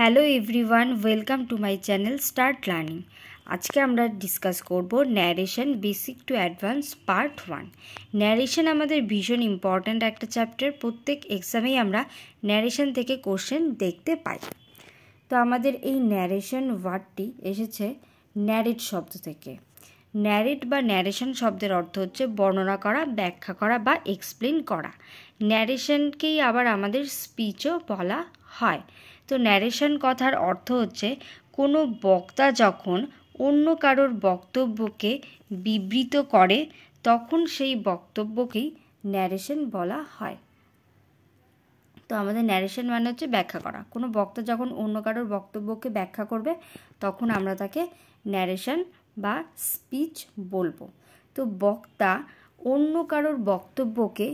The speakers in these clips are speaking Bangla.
Hello everyone, welcome to my channel start learning. আজকে আমরা ডিসকাস করব narration basic to advance part 1। Narration আমাদের ভীষণ ইম্পর্ট্যান্ট একটা চ্যাপ্টার। প্রত্যেক এক্সামেই আমরা ন্যারেশন থেকে কোশ্চেন দেখতে পাই। তো আমাদের এই ন্যারেশন ওয়ার্ডটি এসেছে ন্যারেট শব্দ থেকে। ন্যারেট বা ন্যারেশন শব্দের অর্থ হচ্ছে বর্ণনা করা, ব্যাখ্যা করা বা এক্সপ্লেন করা। ন্যারেশনকেই আবার আমাদের স্পিচও বলা হয়। তো ন্যারেশন কথার অর্থ হচ্ছে কোনো বক্তা যখন অন্য কারোর বক্তব্যকে বিবৃত করে তখন সেই বক্তব্যকেই ন্যারেশন বলা হয়। তো আমাদের ন্যারেশন মানে হচ্ছে ব্যাখ্যা করা। কোনো বক্তা যখন অন্য কারোর বক্তব্যকে ব্যাখ্যা করবে তখন আমরা তাকে ন্যারেশন বা স্পিচ বলবো। তো বক্তা অন্য কারোর বক্তব্যকে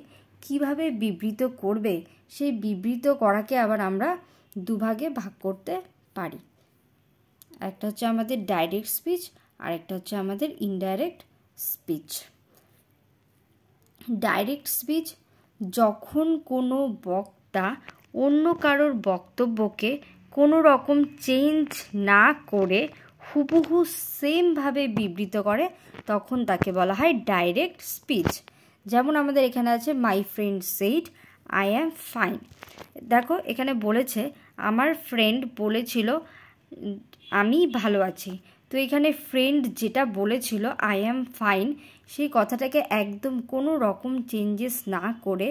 কিভাবে বিবৃত করবে সেই বিবৃত করাকে আবার আমরা দুভাগে ভাগ করতে পারি। একটা হচ্ছে আমাদের ডাইরেক্ট স্পিচ আর একটা হচ্ছে আমাদের ইনডাইরেক্ট স্পিচ। ডাইরেক্ট স্পিচ যখন কোনো বক্তা অন্য কারোর বক্তব্যকে কোনো রকম চেঞ্জ না করে হুবহু সেমভাবে বিবৃত করে তখন তাকে বলা হয় ডাইরেক্ট স্পিচ। যেমন আমাদের এখানে আছে my friend said I am fine. দেখো এখানে বলেছে আমার ফ্রেন্ড বলেছিল আমি ভালো আছি। তো এখানে ফ্রেন্ড যেটা বলেছিল আই অ্যাম ফাইন সেই কথাটাকে একদম কোনো রকম চেঞ্জেস না করে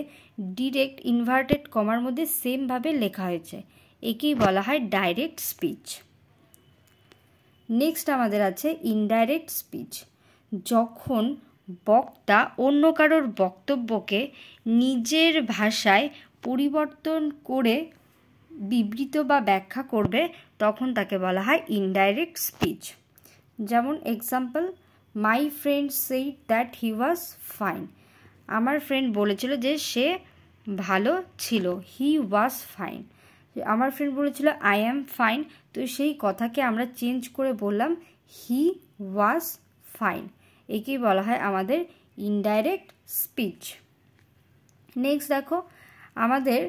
ডিরেক্ট ইনভার্টেড কমার মধ্যে সেমভাবে লেখা হয়েছে। একেই বলা হয় ডাইরেক্ট স্পিচ। নেক্সট আমাদের আছে ইনডাইরেক্ট স্পিচ। যখন বক্তা অন্য কারোর বক্তব্যকে নিজের ভাষায় পরিবর্তন করে বিবৃত বা ব্যাখ্যা করবে তখন তাকে বলা হয় ইনডাইরেক্ট স্পিচ। যেমন example, my friend said that he was fine. আমার ফ্রেন্ড বলেছিল যে সে ভালো ছিল, হি ওয়াজ ফাইন। আমার ফ্রেন্ড বলেছিল আই অ্যাম ফাইন, তো সেই কথাকে আমরা চেঞ্জ করে বললাম হি ওয়াজ ফাইন। একেই বলা হয় আমাদের ইনডাইরেক্ট স্পিচ। নেক্সট দেখো আমাদের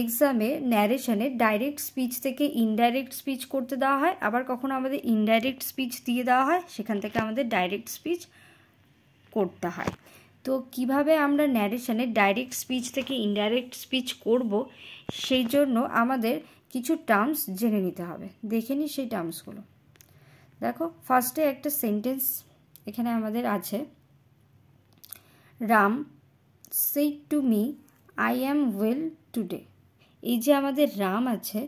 এক্সামে ন্যারেশনে ডাইরেক্ট স্পিচ থেকে ইনডাইরেক্ট স্পিচ করতে দেওয়া হয়, আবার কখনো আমাদের ইনডাইরেক্ট স্পিচ দিয়ে দেওয়া হয়, সেখান থেকে আমাদের ডাইরেক্ট স্পিচ করতে হয়। তো কিভাবে আমরা ন্যারেশনে ডাইরেক্ট স্পিচ থেকে ইনডাইরেক্ট স্পিচ করব সেই জন্য আমাদের কিছু টার্মস জেনে নিতে হবে। দেখে নিই সেই টার্মসগুলো। দেখো ফার্স্টে একটা সেন্টেন্স এখানে আমাদের আছে, Ram said to me I am well today. এই যে আমাদের রাম আছে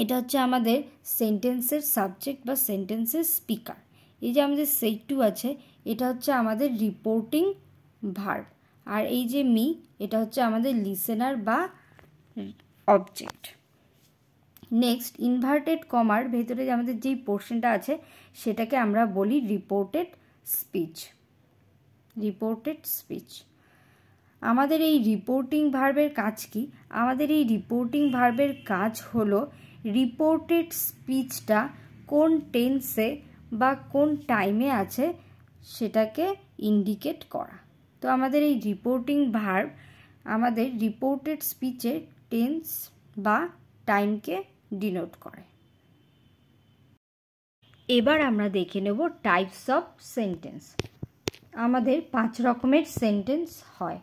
এটা হচ্ছে আমাদের সেন্টেন্সের সাবজেক্ট বা সেন্টেন্সের স্পিকার। এই যে আমাদের সেড টু আছে এটা হচ্ছে আমাদের রিপোর্টিং ভার্ব, আর এই যে মি এটা হচ্ছে আমাদের লিসেনার বা অবজেক্ট। নেক্সট ইনভার্টেড কমার ভেতরে আমাদের যেই পোর্শনটা আছে সেটাকে আমরা বলি রিপোর্টেড স্পিচ। Reported speech. আমাদের এই রিপোর্টিং ভার্বের কাজ কি? আমাদের এই রিপোর্টিং ভার্বের কাজ হলো রিপোর্টেড স্পিচটা কোন টেন্সে বা কোন টাইমে আছে সেটাকে ইন্ডিকেট করা। তো আমাদের এই রিপোর্টিং ভার্ব আমাদের রিপোর্টেড স্পিচের টেন্স বা টাইমকে ডিনোট করে। এবার আমরা দেখে নেব টাইপস অফ সেন্টেন্স। আমাদের 5 রকমের সেন্টেন্স হয়।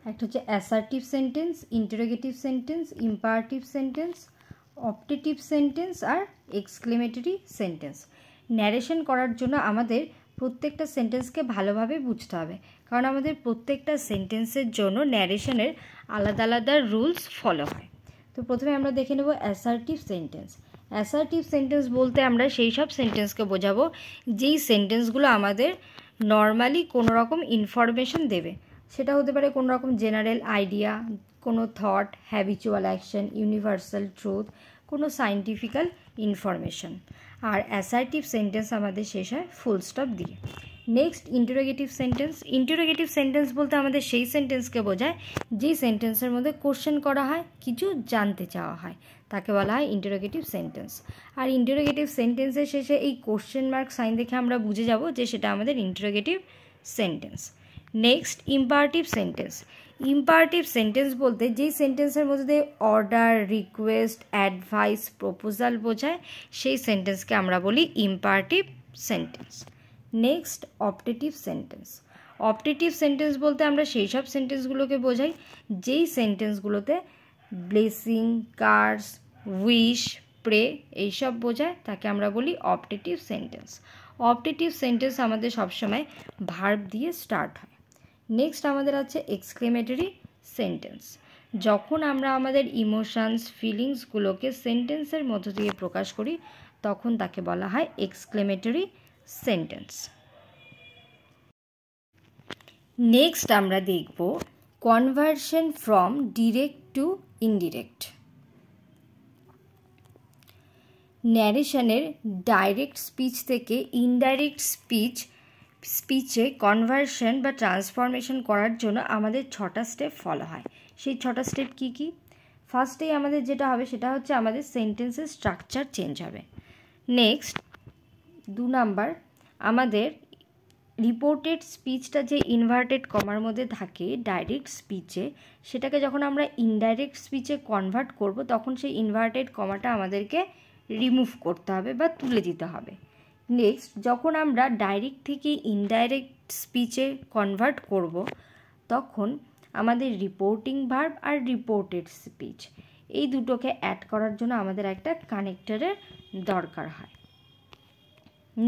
একটা হচ্ছে assertive sentence, interrogative sentence, imperative sentence, optative sentence আর এক্সক্লেমেটরি সেন্টেন্স। ন্যারেশন করার জন্য আমাদের প্রত্যেকটা সেন্টেন্সকে ভালোভাবে বুঝতে হবে, কারণ আমাদের প্রত্যেকটা সেন্টেন্সের জন্য ন্যারেশনের আলাদা আলাদা রুলস ফলো হয়। তো প্রথমে আমরা দেখে নেব অ্যাসার্টিভ সেন্টেন্স। অ্যাসার্টিভ সেন্টেন্স বলতে আমরা সেই সব সেন্টেন্সকে বোঝাবো যেই সেন্টেন্সগুলো আমাদের নর্মালি কোনো রকম ইনফরমেশন দেবে। সেটা হতে পারে কোনো রকম জেনারেল আইডিয়া, কোনো thought, habitual action, universal truth, কোনো সায়েন্টিফিক্যাল ইনফরমেশন। আর অ্যাসার্টিভ সেন্টেন্স আমাদের শেষ হয় ফুল স্টপ দিয়ে। Next interrogative sentence. Interrogative sentence বলতে আমাদের সেই সেন্টেন্সকে বোঝায় যেই সেন্টেন্সের মধ্যে কোশ্চেন করা হয়, কিছু জানতে চাওয়া হয়, তাকে বলা হয় ইন্টারোগেটিভ সেন্টেন্স। আর ইন্টারোগেটিভ সেন্টেন্সের শেষে এই কোশ্চেন মার্ক সাইন দেখে আমরা বুঝে যাব যে সেটা আমাদের interrogative sentence. Next imperative sentence. Imperative sentence বলতে যেই সেন্টেন্সের মধ্যে দিয়ে অর্ডার, রিকোয়েস্ট, অ্যাডভাইস, প্রপোজাল বোঝায় সেই সেন্টেন্সকে আমরা বলি imperative sentence. Next optative sentence. Optative sentence বলতে আমরা সেই সব সেন্টেন্সগুলোকে বোঝাই যেই সেন্টেন্সগুলোতে ব্লেসিং, কার্স, উইশ, প্রে এইসব বোঝায়, তাকে আমরা বলি অপটেটিভ সেন্টেন্স। অপটেটিভ সেন্টেন্স আমাদের সবসময় ভার্ব দিয়ে স্টার্ট হয়। নেক্সট আমাদের আছে এক্সক্লেমেটরি সেন্টেন্স। যখন আমরা আমাদের ইমোশনস, ফিলিংসগুলোকে সেন্টেন্সের মধ্য দিয়ে প্রকাশ করি তখন তাকে বলা হয় এক্সক্লেমেটরি সেন্টেন্স। নেক্সট আমরা দেখব conversion from direct to indirect. ন্যারেশনের ডাইরেক্ট স্পিচ থেকে ইনডাইরেক্ট স্পিচে কনভার্সন বা ট্রান্সফরমেশন করার জন্য আমাদের 6টা স্টেপ ফলো হয়। সেই 6টা স্টেপ কী কী? ফার্স্টেই আমাদের যেটা হবে সেটা হচ্ছে আমাদের সেন্টেন্সের স্ট্রাকচার চেঞ্জ হবে। নেক্সট 2 নাম্বার, আমাদের রিপোর্টেড স্পিচটা যে ইনভার্টেড কমার মধ্যে থাকে ডাইরেক্ট স্পিচে, সেটাকে যখন আমরা ইনডাইরেক্ট স্পিচে কনভার্ট করব তখন সেই ইনভার্টেড কমাটা আমাদেরকে রিমুভ করতে হবে বা তুলে দিতে হবে। নেক্সট যখন আমরা ডাইরেক্ট থেকে ইনডাইরেক্ট স্পিচে কনভার্ট করব তখন আমাদের রিপোর্টিং ভার্ব আর রিপোর্টেড স্পিচ এই দুটোকে অ্যাড করার জন্য আমাদের একটা কানেক্টরের দরকার হয়।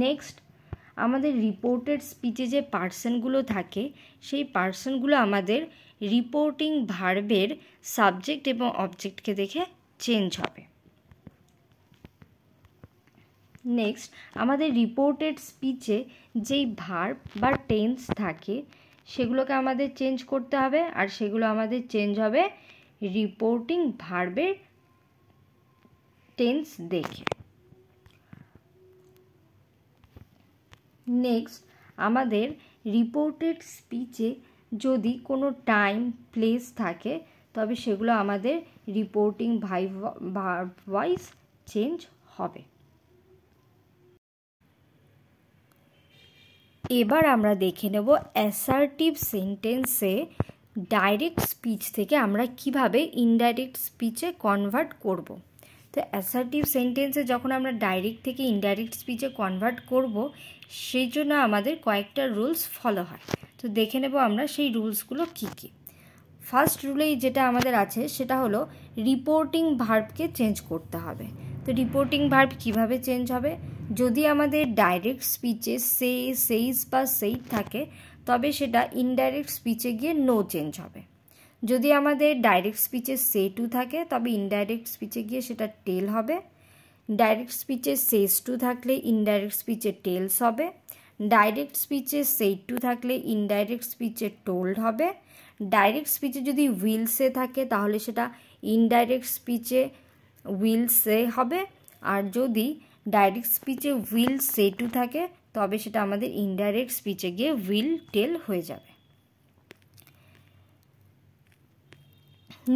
নেক্সট আমাদের রিপোর্টেড স্পিচে যে পার্সনগুলো থাকে সেই পার্সনগুলো আমাদের রিপোর্টিং ভার্বের সাবজেক্ট এবং অবজেক্টকে দেখে চেঞ্জ হবে। নেক্সট আমাদের রিপোর্টেড স্পিচে যেই ভার্ব বা টেন্স থাকে সেগুলোকে আমাদের চেঞ্জ করতে হবে, আর সেগুলো আমাদের চেঞ্জ হবে রিপোর্টিং ভার্বের টেন্স দেখে। নেক্সট আমাদের রিপোর্টেড স্পিচে যদি কোনো টাইম, প্লেস থাকে তবে সেগুলো আমাদের রিপোর্টিং ভার্ব ওয়াইজ চেঞ্জ হবে। এবার আমরা দেখে নেব অ্যাসার্টিভ সেন্টেন্সে ডাইরেক্ট স্পিচ থেকে আমরা কিভাবে ইনডাইরেক্ট স্পিচে কনভার্ট করব। তো অ্যাসার্টিভ সেন্টেন্সে যখন আমরা ডাইরেক্ট থেকে ইনডাইরেক্ট স্পিচে কনভার্ট করব সেই জন্য আমাদের কয়েকটা রুলস ফলো হয়। তো দেখে নেব আমরা সেই রুলসগুলো কী কী। ফার্স্ট রুলেই যেটা আমাদের আছে সেটা হলো রিপোর্টিং ভার্বকে চেঞ্জ করতে হবে। তো রিপোর্টিং ভার্ব কিভাবে চেঞ্জ হবে? যদি আমাদের ডাইরেক্ট স্পিচে সে, সেইস বা সেইট থাকে তবে সেটা ইনডাইরেক্ট স্পিচে গিয়ে নো চেঞ্জ হবে। যদি আমাদের ডাইরেক্ট স্পিচে সে টু থাকে তবে ইনডাইরেক্ট স্পিচে গিয়ে সেটা টেল হবে। ডাইরেক্ট স্পিচে সেস টু থাকলে ইনডাইরেক্ট স্পিচে টেলস হবে। ডাইরেক্ট স্পিচে সেইট টু থাকলে ইনডাইরেক্ট স্পিচে টোল্ড হবে। ডাইরেক্ট স্পিচে যদি উইল সে থাকে তাহলে সেটা ইনডাইরেক্ট স্পিচে উইল সে হবে, আর যদি ডাইরেক্ট স্পিচে উইল সে টু থাকে তবে সেটা আমাদের ইনডাইরেক্ট স্পিচে গিয়ে উইল টেল হয়ে যাবে।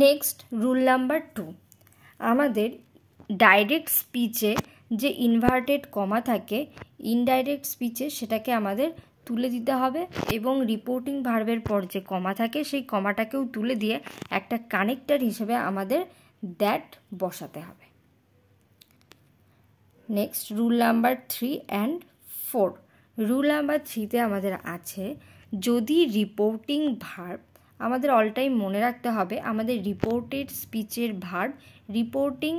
নেক্সট রুল নাম্বার 2, আমাদের ডাইরেক্ট স্পিচে যে ইনভার্টেড কমা থাকে ইনডাইরেক্ট স্পিচে সেটাকে আমাদের তুলে দিতে হবে এবং রিপোর্টিং ভার্বের পর যে কমা থাকে সেই কমাটাকেও তুলে দিয়ে একটা কানেক্টর হিসেবে আমাদের দ্যাট বসাতে হবে। Next rule number 3 and 4। Rule number 3তে আমাদের আছে যদি রিপোর্টিং ভার্ব, আমাদের অল টাইম মনে রাখতে হবে আমাদের রিপোর্টেড স্পিচের ভার্ব রিপোর্টিং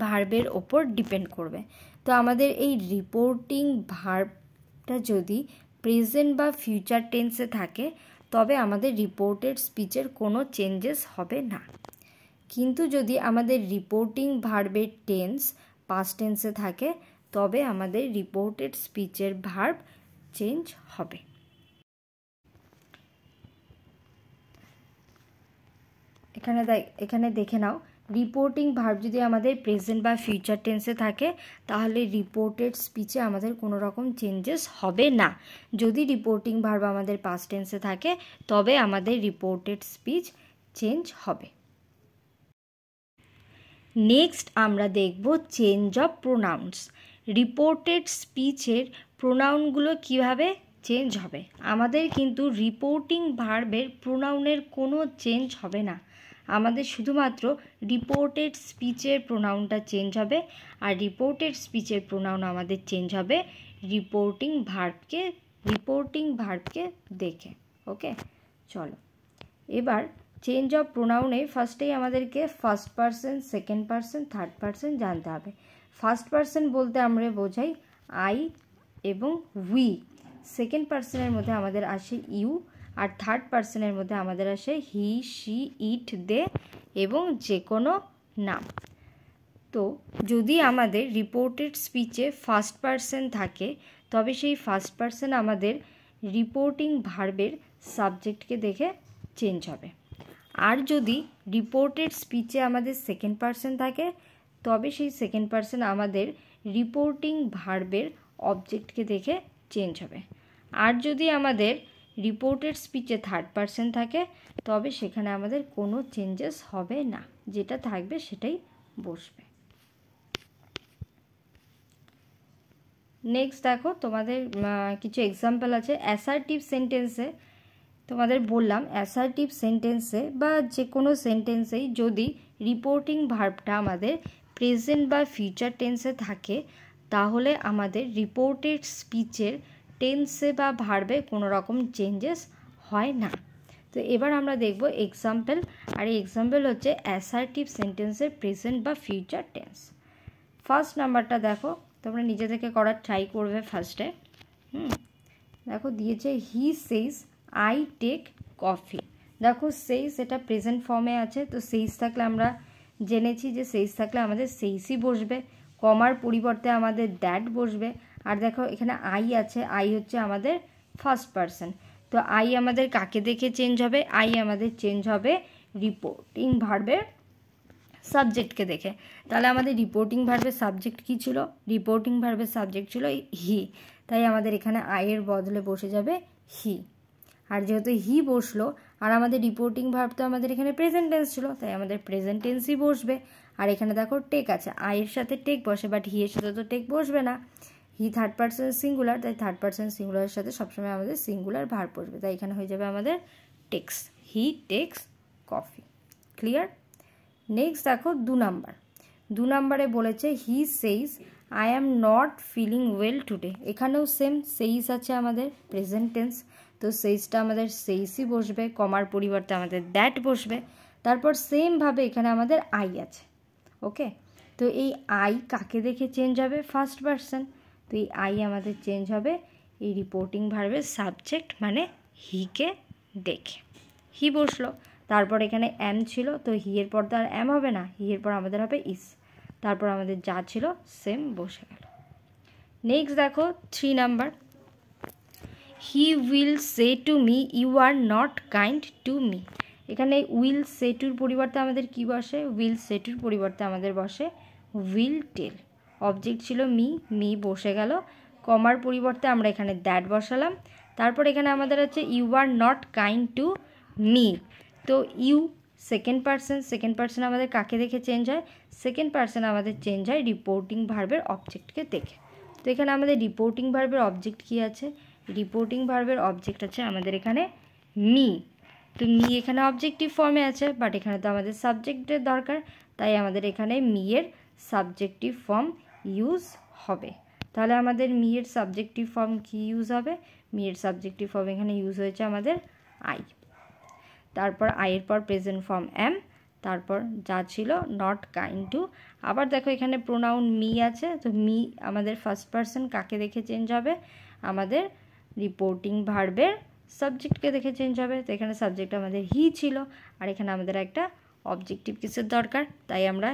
ভার্বের ওপর ডিপেন্ড করবে। তো আমাদের এই রিপোর্টিং ভার্বটা যদি প্রেজেন্ট বা ফিউচার টেন্সে থাকে তবে আমাদের রিপোর্টেড স্পিচের কোনো চেঞ্জেস হবে না। কিন্তু যদি আমাদের রিপোর্টিং ভার্বের টেন্স পাস্ট টেন্সে থাকে তবে আমাদের রিপোর্টেড স্পিচের ভার্ব চেঞ্জ হবে। এখানে দেখে নাও, রিপোর্টিং ভার্ব যদি আমাদের প্রেজেন্ট বা ফিউচার টেন্সে থাকে তাহলে রিপোর্টেড স্পিচে আমাদের কোনো রকম চেঞ্জেস হবে না। যদি রিপোর্টিং ভার্ব আমাদের পাস্ট টেন্সে থাকে তবে আমাদের রিপোর্টেড স্পিচ চেঞ্জ হবে। নেক্সট আমরা দেখব চেঞ্জ অফ প্রোনাউন্স। রিপোর্টেড স্পিচের প্রোনাউনগুলো কিভাবে চেঞ্জ হবে। আমাদের কিন্তু রিপোর্টিং ভার্বের প্রোনাউনের কোনো চেঞ্জ হবে না, আমাদের শুধুমাত্র রিপোর্টেড স্পিচের প্রোনাউনটা চেঞ্জ হবে। আর রিপোর্টেড স্পিচের প্রোনাউন আমাদের চেঞ্জ হবে রিপোর্টিং ভার্বকে দেখে। ওকে, চলো এবার চেঞ্জ অফ প্রোনাউনে ফার্স্টেই আমাদেরকে first person, second person, third person জানতে হবে। ফার্স্ট পারসন বলতে আমরা বোঝাই আই এবং উই। সেকেন্ড পারসনের মধ্যে আমাদের আসে ইউ, আর থার্ড পারসনের মধ্যে আমাদের আসে হি, শি, ইট, দে এবং যে কোনো নাম। তো যদি আমাদের রিপোর্টেড স্পিচে ফার্স্ট পারসন থাকে তবে সেই ফার্স্ট পারসন আমাদের রিপোর্টিং ভার্বের সাবজেক্টকে দেখে চেঞ্জ হবে। আর যদি রিপোর্টেড স্পিচে আমাদের সেকেন্ড পারসন থাকে তবে সেই সেকেন্ড পারসন আমাদের রিপোর্টিং ভার্বের অবজেক্টকে দেখে চেঞ্জ হবে। আর যদি আমাদের রিপোর্টেড স্পিচে থার্ড পারসন থাকে তবে সেখানে আমাদের কোনো চেঞ্জেস হবে না, যেটা থাকবে সেটাই বসবে। নেক্সট দেখো, তোমাদের কিছু এক্সাম্পল আছে। অ্যাসার্টিভ সেন্টেন্সে তোমাদের বললাম, অ্যাসার্টিভ সেন্টেন্সে বা যে কোনো সেন্টেন্সেই যদি রিপোর্টিং ভার্বটা আমাদের প্রেজেন্ট বা ফিউচার টেন্সে থাকে তাহলে আমাদের রিপোর্টেড স্পিচের টেন্সে বা ভার্বে কোনো রকম চেঞ্জেস হয় না। তো এবার আমরা দেখব এক্সাম্পল, আর এই এক্সাম্পল হচ্ছে অ্যাসার্টিভ সেন্টেন্সের প্রেজেন্ট বা ফিউচার টেন্স। ফার্স্ট নাম্বারটা দেখো, তোমরা নিজে থেকে করার ট্রাই করবে ফার্স্টে। দেখো দিয়েছে he says I take coffee. দেখো সেইস এটা প্রেজেন্ট ফর্মে আছে, তো সেইস থাকলে আমরা জেনেছি যে সেইস থাকলে আমাদের সেইসই বসবে, কমার পরিবর্তে আমাদের দ্যাট বসবে। আর দেখো এখানে আই আছে, আই হচ্ছে আমাদের ফার্স্ট পারসন, তো আই আমাদের কাকে দেখে চেঞ্জ হবে? আই আমাদের চেঞ্জ হবে রিপোর্টিং ভার্বের সাবজেক্টকে দেখে। তাহলে আমাদের রিপোর্টিং ভার্বের সাবজেক্ট কী ছিল? রিপোর্টিং ভার্বের সাবজেক্ট ছিল হি, তাই আমাদের এখানে আইয়ের বদলে বসে যাবে হি। আর যেহেতু হি বসলো আর আমাদের রিপোর্টিং ভার্ব তো আমাদের এখানে প্রেজেন্ট টেন্স ছিল, তাই আমাদের প্রেজেন্ট টেন্সই বসবে। আর এখানে দেখো টেক আছে, আইয়ের সাথে টেক বসে, বাট হি এর সাথে তো টেক বসবে না। হি থার্ড পারসন সিঙ্গুলার, তাই থার্ড পারসন সিঙ্গুলারের সাথে সবসময় আমাদের সিঙ্গুলার ভার্ব বসবে, তাই এখানে হয়ে যাবে আমাদের takes, he takes coffee. Clear? Next দেখো 2 নাম্বারে বলেছে he says I am not feeling well today. এখানেও সেম সেইস আছে আমাদের প্রেজেন্ট টেন্স, তো সেইসটা আমাদের সেইসই বসবে, কমার পরিবর্তে আমাদের দ্যাট বসবে। তারপর সেমভাবে এখানে আমাদের আই আছে। ওকে, তো এই আই কাকে দেখে চেঞ্জ হবে? ফার্স্ট পারসন, তো এই আই আমাদের চেঞ্জ হবে এই রিপোর্টিং ভার্বের সাবজেক্ট মানে হিকে দেখে, হি বসলো। তারপর এখানে এম ছিল, তো হি এর পর তো আর এম হবে না, হি এর পর আমাদের হবে ইস, তারপর আমাদের যা ছিল সেম বসে গেল। নেক্সট দেখো 3 number, he will say to me you are not kind to me. এখানে উইল সে টুর পরিবর্তে আমাদের কি বসে? উইল সে টুর পরিবর্তে আমাদের বসে উইল টেল। অবজেক্ট ছিল মি বসে গেল, কমার পরিবর্তে আমরা এখানে দ্যাট বসালাম। তারপর এখানে আমাদের আছে you are not kind to me, তো ইউ সেকেন্ড পারসন আমাদের কাকে দেখে চেঞ্জ হয়? সেকেন্ড পারসন আমাদের চেঞ্জ হয় রিপোর্টিং ভার্বের অবজেক্টকে দেখে। তো এখানে আমাদের রিপোর্টিং ভার্বের অবজেক্ট কি আছে? রিপোর্টিং ভার্বের অবজেক্ট আছে আমাদের এখানে মি, তো মি এখানে অবজেক্টিভ ফর্মে আছে, বাট এখানে তো আমাদের সাবজেক্টের দরকার, তাই আমাদের এখানে মি এর সাবজেক্টিভ ফর্ম ইউজ হবে। তাহলে আমাদের মি এর সাবজেক্টিভ ফর্ম কি ইউজ হবে? মি এর সাবজেক্টিভ ফর্ম এখানে ইউজ হয়েছে আমাদের আই, তারপর আইয়ের পর প্রেজেন্ট ফর্ম এম, তারপর যা ছিল নট কাইন্ড টু। আবার দেখো এখানে প্রোনাউন মি আছে, তো মি আমাদের ফার্স্ট পারসন কাকে দেখে চেঞ্জ হবে? আমাদের রিপোর্টিং ভার্বের সাবজেক্টকে দেখে চেঞ্জ হবে। তো এখানে সাবজেক্ট আমাদের হি ছিল, আর এখানে আমাদের একটা অবজেক্টিভ কেসের দরকার, তাই আমরা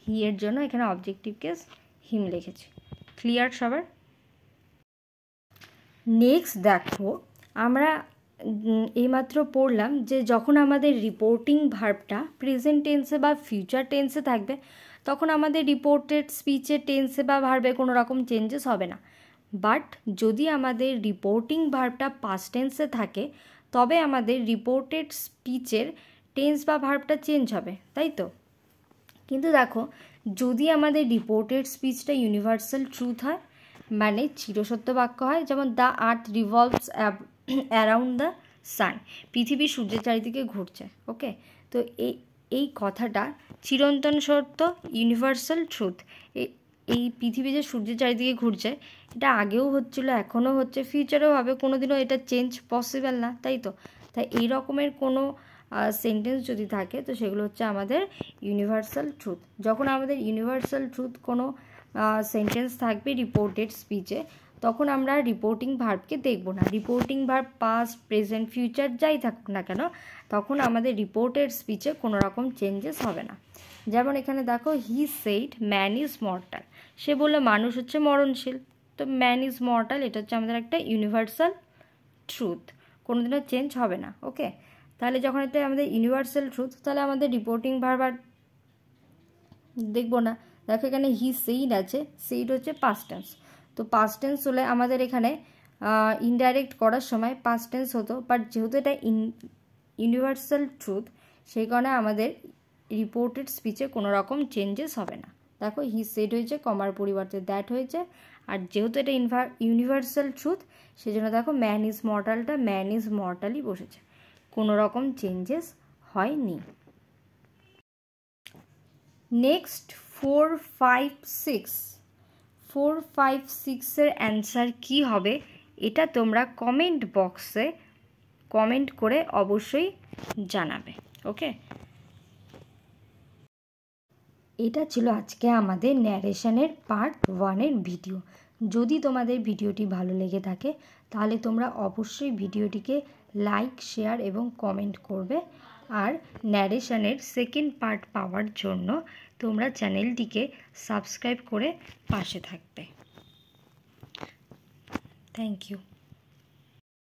হি এর জন্য এখানে অবজেক্টিভ কেস হিম লিখেছি। ক্লিয়ার সবার? নেক্সট দেখো, আমরা এইমাত্র পড়লাম যে যখন আমাদের রিপোর্টিং ভার্বটা প্রেজেন্ট টেন্সে বা ফিউচার টেন্সে থাকবে তখন আমাদের রিপোর্টেড স্পিচের টেন্সে বা ভার্বে কোনো রকম চেঞ্জেস হবে না। বাট যদি আমাদের রিপোর্টিং ভার্বটা পাস্ট টেন্সে থাকে তবে আমাদের রিপোর্টেড স্পিচের টেন্স বা ভার্বটা চেঞ্জ হবে, তাই তো? কিন্তু দেখো যদি আমাদের রিপোর্টেড স্পিচটা ইউনিভার্সাল ট্রুথ হয় মানে চিরসত্য বাক্য হয়, যেমন the earth revolves around the sun, পৃথিবী সূর্যের চারিদিকে ঘুরছে। ওকে, তো এই কথাটা চিরন্তন সত্য, ইউনিভার্সাল ট্রুথ। এই পৃথিবী যে সূর্যের চারিদিকে ঘুরছে এটা আগেও হচ্ছিলো, এখনও হচ্ছে, ফিউচারেও হবে, কোনো দিনও এটা চেঞ্জ পসিবল না, তাই তো। তাই এই রকমের কোনো সেন্টেন্স যদি থাকে তো সেগুলো হচ্ছে আমাদের ইউনিভার্সাল ট্রুথ। যখন আমাদের ইউনিভার্সাল ট্রুথ কোনো সেন্টেন্স থাকবে রিপোর্টেড স্পিচে, তখন আমরা রিপোর্টিং ভার্বকে দেখব না। Reporting verb past, present, future যাই থাকুক না কেন, তখন আমাদের রিপোর্টেড স্পিচে কোনো রকম চেঞ্জেস হবে না। যেমন এখানে দেখো, he said man is mortal, সে বললো মানুষ হচ্ছে মরণশীল। তো ম্যান ইজ মর্টাল এটা হচ্ছে আমাদের একটা ইউনিভার্সাল ট্রুথ, কোনোদিনও চেঞ্জ হবে না। ওকে, তাহলে যখন এটা আমাদের ইউনিভার্সাল ট্রুথ, তাহলে আমাদের রিপোর্টিং ভার্ব আর দেখবো না। দেখো এখানে হি সেইড আছে, সেইড হচ্ছে পাস্ট টেন্স, তো পাস্ট টেন্স হলে আমাদের এখানে ইনডাইরেক্ট করার সময় পাস্ট টেন্স হতো, বাট যেহেতু এটা ইউনিভার্সাল ট্রুথ সেই কারণে আমাদের রিপোর্টেড স্পিচে কোনো রকম চেঞ্জেস হবে না। দেখো হি সেড হয়েছে, কমার পরিবর্তে দ্যাট হয়েছে, আর যেহেতু এটা ইউনিভার্সাল ট্রুথ সেই জন্য দেখো ম্যান ইজ মর্টালটা ম্যান ইজ মর্টালই বসেছে, কোনো রকম চেঞ্জেস হয়নি। নেক্সট 4, 5, 6, 4, 5, 6-এর অ্যান্সার কী হবে এটা তোমরা কমেন্ট বক্সে কমেন্ট করে অবশ্যই জানাবে। ওকে, এটা ছিল আজকে আমাদের ন্যারেশনের পার্ট 1-এর ভিডিও। যদি তোমাদের ভিডিওটি ভালো লেগে থাকে তাহলে তোমরা অবশ্যই ভিডিওটিকে লাইক, শেয়ার এবং কমেন্ট করবে। আর ন্যারেশনের সেকেন্ড পার্ট পাওয়ার জন্য তোমরা চ্যানেলটিকে সাবস্ক্রাইব করে পাশে থাকবে। Thank you.